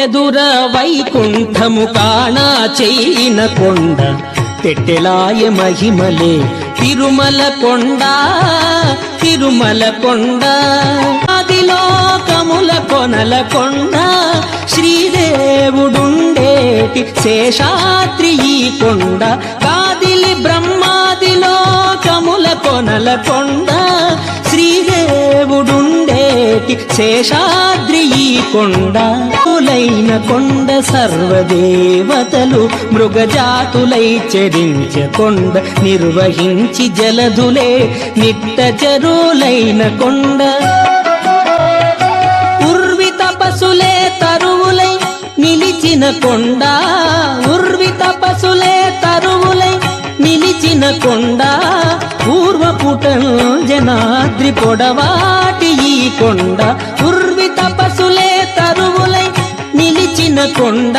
ఎదుర వైకుంఠము కాణా చేయిన కొండ పెట్టెలాయ మహిమలే తిరుమల కొండ తిరుమల కొండ ఆదిలోకముల కొనల కొండ శ్రీదేవుడుండేటి శేషాద్రి ఈ కొండ కాదిలి బ్రహ్మాదిలోకముల కొనల కొండ శ్రీదేవుడుండేటి శేషాద్రి ఈ కొండ కులైన కొండ సర్వదేవతలు మృగజాతులై చరించ కొండ నిర్వహించి జలధులే నిట్ట చెరువులైన కొండ ఉర్వి తపసులే తరువులై నిలిచిన కొండ ఉర్వి తపసులే తరువులై నిలిచిన కొండ పూర్వపుటంజనాద్రి పొడవాటి ఈ కొండ ఉర్వి తపసులే తరువులై నిలిచిన కొండ